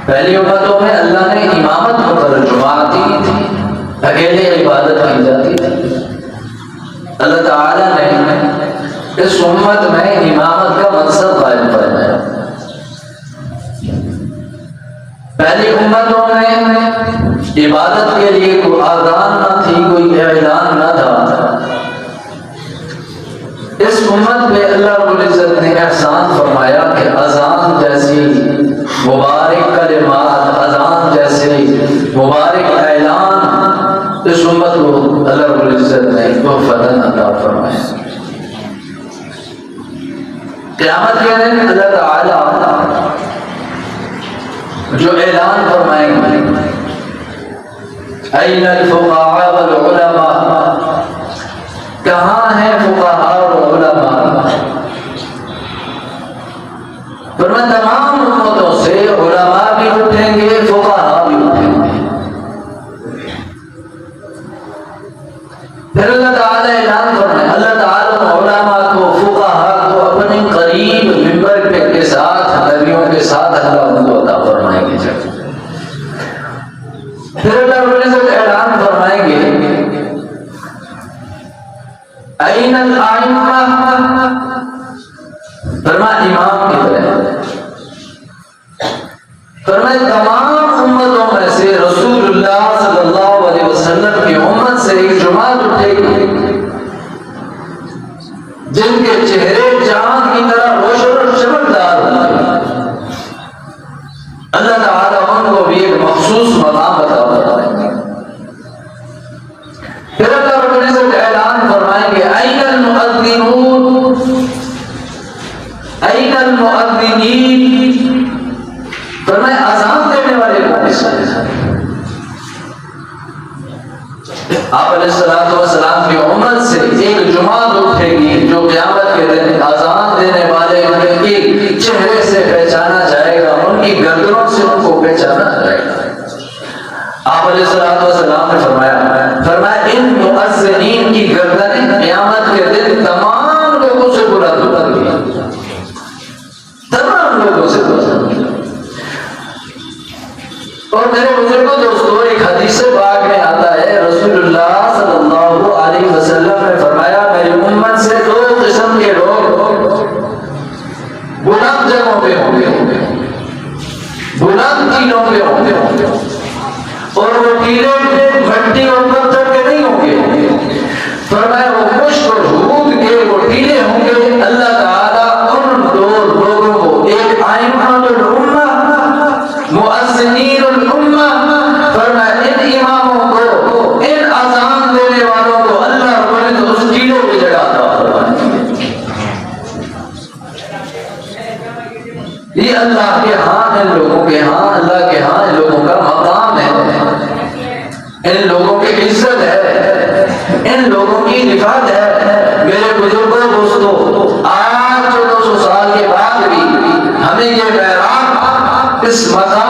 پہلی امتوں میں اللہ نے امامت مقرر جماعتی تھی، اکیلے عبادت کی جاتی تھی۔ اللہ تعالیٰ نے اس امت میں امامت کا مقصد قائم فرمایا۔ پہلی امتوں میں عبادت کے لیے کوئی آذان نہ تھی، کوئی اعلان نہ تھا۔ اس امت پہ اللہ رب العزت نے احسان فرمایا کہ اذان جیسی مبارک کلمات، اذان جیسے مبارک اعلان اس امت کو اللہ رب العزت نے تحفۃً عطا فرمایا۔ قیامت کے دن اللہ تعالیٰ جو اعلان فرمائیں گے، اَيْنَ الْفُقَهَاءُ وَالْعُلَمَاءُ، کہاں ہیں فقہاء اور علماء؟ فرمایا تمام امتوں سے علماء بھی اٹھیں گے، فقہاء بھی اٹھیں گے۔ پھر اللہ تعالیٰ اعلان فرمائے، اللہ تعالیٰ علماء کو، فقہاء کو اپنے قریب منبر کے ساتھ، نبیوں کے ساتھ اللہ ان کو عطا فرمائیں گے۔ پھر اللہ رب العزت اعلان فرمائیں گے اَيْنَ الْأَئِمَّةُ، فرمایا امام کدھر ہے؟ فرمایا تمام امتوں میں سے رسول اللہ صلی اللہ علیہ وسلم کی امت سے ایک جماعت اٹھے گی جن کے چہرے چاند کی طرح روشن اور چمکدار ہوں گے۔ اللہ تعالیٰ ان کو بھی ایک مخصوص مقام عطا فرمائیں گے۔ پھر اللہ رب العزت اعلان فرمائیں گے اَيْنَ الْمُؤَذِّنُونَ، اَيْنَ الْمُؤَذِّنِينَ، فرمایا اذان دینے والے کون ہیں؟ آپ علیہ الصلوۃ والسلام کی امت سے ایک جماعت اٹھے گی جو قیامت کے دن اذان دینے والے ان کے چہرے سے پہچانا جائے گا، ان کی گردنوں سے ان کو پہچانا جائے گا۔ آپ علیہ الصلوۃ والسلام نے فرمایا ان مؤذنین کی گردنیں قیامت کے دن تمام لوگوں سے بلند ہوگی، تمام لوگوں سے بلند ہوگی۔ اور میرے بزرگوں دوستو، ایک حدیث پاک میں آتا ہے رسول اللہ صلی اللہ علیہ وسلم نے فرمایا میری امت سے دو قسم کے لوگ بلند جگہوں پہ ہوں گے، بلند ٹیلوں پہ ہوں گے، اور وہ ٹیلے مٹی اور پتھر کے نہیں ہوں گے، فرمایا وہ مشک اور ہود کے وہ ٹیلے ہوں گے۔ اللہ تعالیٰ ان دو لوگوں کو، ایک ائمہ الامہ، مؤذنین الامہ، فرمایا ان اماموں کو، ان اذان دینے والوں کو اللہ رب اس ٹیلوں پہ جگہ عطا فرمائے۔ یہ اللہ کے ہاں، ان لوگوں کے ہاں، اللہ کے ہاں ان لوگوں کا مقام ہے، ان لوگوں کی عزت ہے، ان لوگوں کی رفعت ہے۔ میرے بزرگوں دوستو، آج 1400 سال کے بعد بھی ہمیں یہ پیغام اس مقام